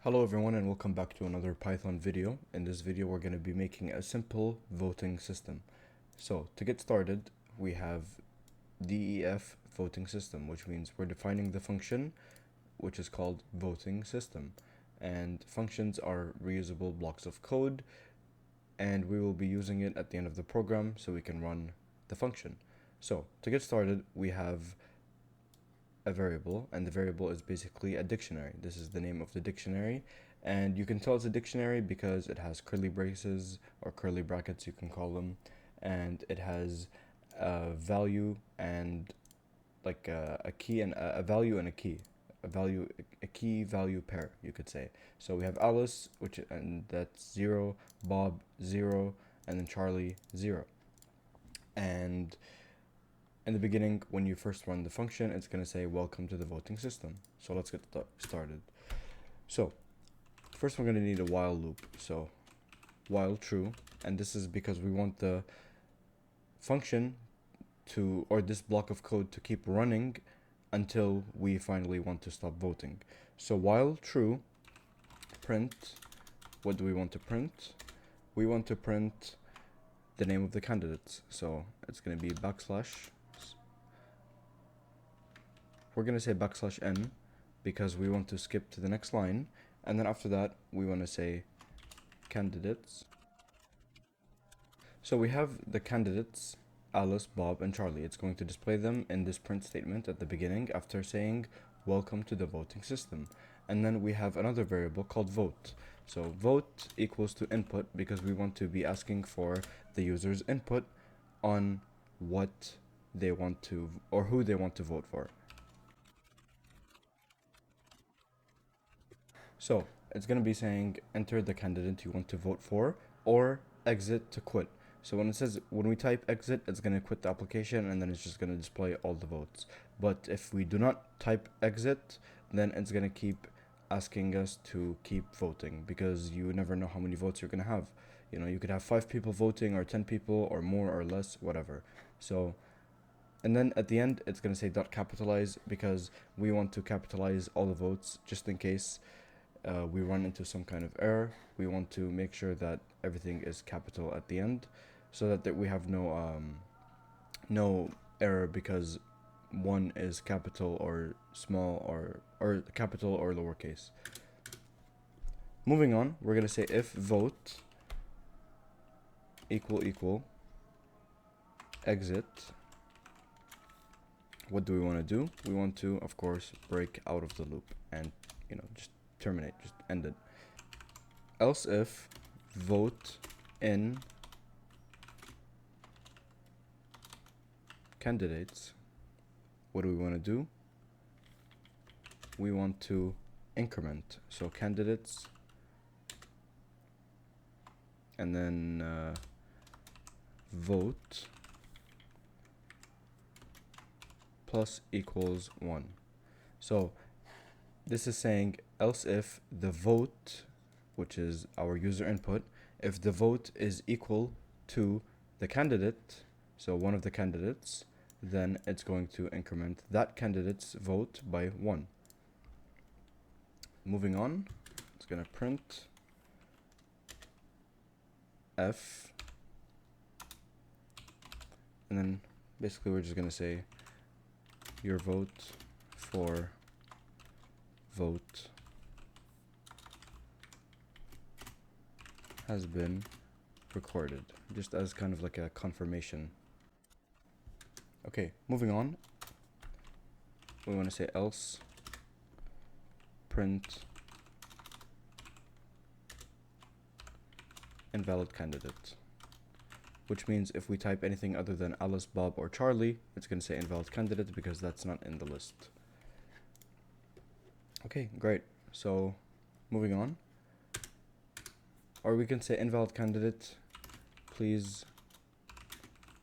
Hello everyone and welcome back to another Python video. In this video we're going to be making a simple voting system. So to get started we have DEF voting system, which means we're defining the function which is called voting system. And functions are reusable blocks of code and we will be using it at the end of the program so we can run the function. So to get started we have a variable, and the variable is basically a dictionary. This is the name of the dictionary, and you can tell it's a dictionary because it has curly braces or curly brackets, you can call them, and it has a value and like a key and a value and a key, a key value pair, you could say. So we have Alice, and that's 0, Bob 0, and then Charlie 0. And in the beginning, when you first run the function, it's going to say welcome to the voting system. So let's get started. So first we're going to need a while loop. So while true, and this is because we want the function to, or this block of code to keep running until we finally want to stop voting. So while true, print, what do we want to print? We want to print the name of the candidates. So it's going to be backslash. We're going to say backslash n because we want to skip to the next line, and then after that we want to say candidates. So we have the candidates Alice, Bob, and Charlie. It's going to display them in this print statement at the beginning after saying welcome to the voting system. And then we have another variable called vote. So vote equals to input because we want to be asking for the user's input on what they want to, or who they want to vote for. So it's going to be saying enter the candidate you want to vote for or exit to quit. So when we type exit, it's going to quit the application and then it's just going to display all the votes. But if we do not type exit, then it's going to keep asking us to keep voting because you never know how many votes you're going to have. You know, you could have 5 people voting or 10 people or more or less, whatever. So, and then at the end, it's going to say .capitalize because we want to capitalize all the votes just in case we run into some kind of error. We want to make sure that everything is capital at the end so that we have no error because one is capital or small or capital or lowercase. Moving on, we're going to say if vote equal exit. What do we want to do? We want to, of course, break out of the loop and, just terminate, just end it. Else if vote in candidates, what do we want to do? We want to increment. So candidates and then vote plus equals 1. So this is saying else if the vote, which is our user input, if the vote is equal to the candidate, so one of the candidates, then it's going to increment that candidate's vote by 1. Moving on, it's going to print f, and then basically we're just going to say your vote for vote has been recorded, just as kind of like a confirmation. Okay, moving on, we want to say else print invalid candidate, which means if we type anything other than Alice, Bob, or Charlie, it's going to say invalid candidate because that's not in the list. Okay, great. So moving on, or we can say invalid candidate, please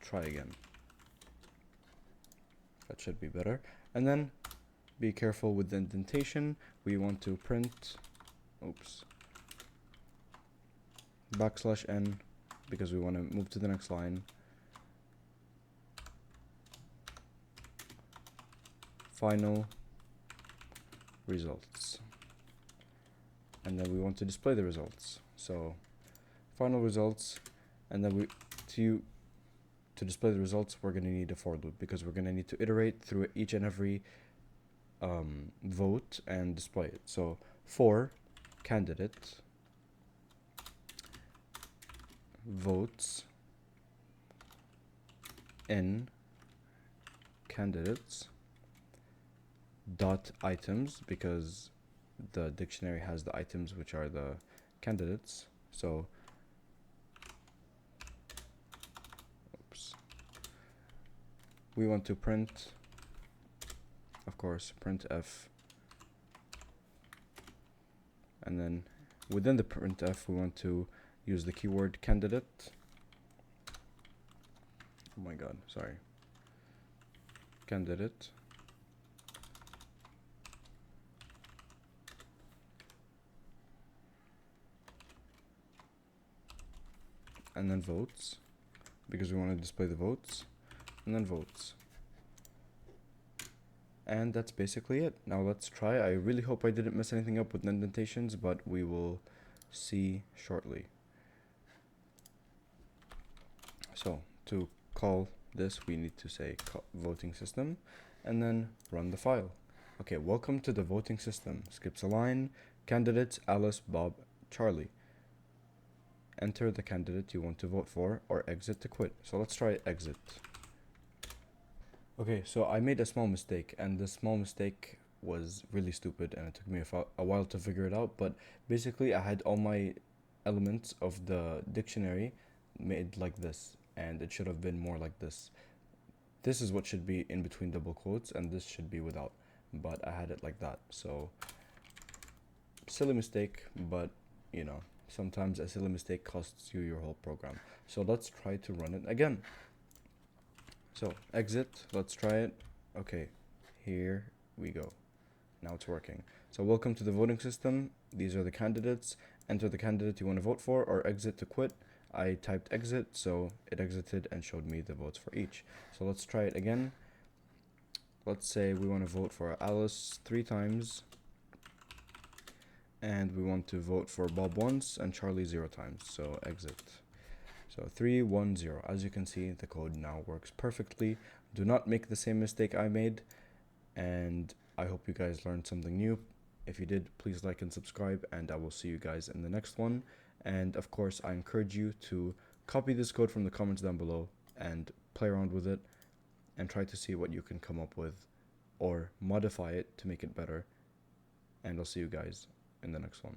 try again. That should be better. And then be careful with the indentation. We want to print, backslash n because we want to move to the next line. Final results. and then we want to display the results. So final results, and then to display the results, we're going to need a for loop, because we're going to need to iterate through each and every vote and display it. So for candidate votes in candidates dot items, because the dictionary has the items, which are the candidates. So we want to print, of course, printf, and then within the printf we want to use the keyword candidate. Oh my god, sorry. Candidate and then votes, because we want to display the votes, and then votes. And that's basically it. Now let's try. I really hope I didn't mess anything up with indentations, but we will see shortly. So to call this, we need to say voting system and then run the file. Okay, welcome to the voting system. Skips a line. Candidates Alice, Bob, Charlie. Enter the candidate you want to vote for, or exit to quit. So let's try exit. Okay, so I made a small mistake, and the small mistake was really stupid, and it took me a while to figure it out. But basically, I had all my elements of the dictionary made like this, and it should have been more like this. This is what should be in between double quotes, and this should be without, but I had it like that. So silly mistake, but you know, sometimes a silly mistake costs you your whole program. So let's try to run it again. So exit, let's try it. Okay, here we go. Now it's working. So welcome to the voting system. These are the candidates. Enter the candidate you want to vote for, or exit to quit. I typed exit, so it exited and showed me the votes for each. So let's try it again. Let's say we want to vote for Alice 3 times, and we want to vote for Bob once and Charlie 0 times. So exit. So 3, 1, 0. As you can see, the code now works perfectly. Do not make the same mistake I made, and I hope you guys learned something new. If you did, please like and subscribe, and I will see you guys in the next one. And of course, I encourage you to copy this code from the comments down below and play around with it and try to see what you can come up with or modify it to make it better. And I'll see you guys in the next one.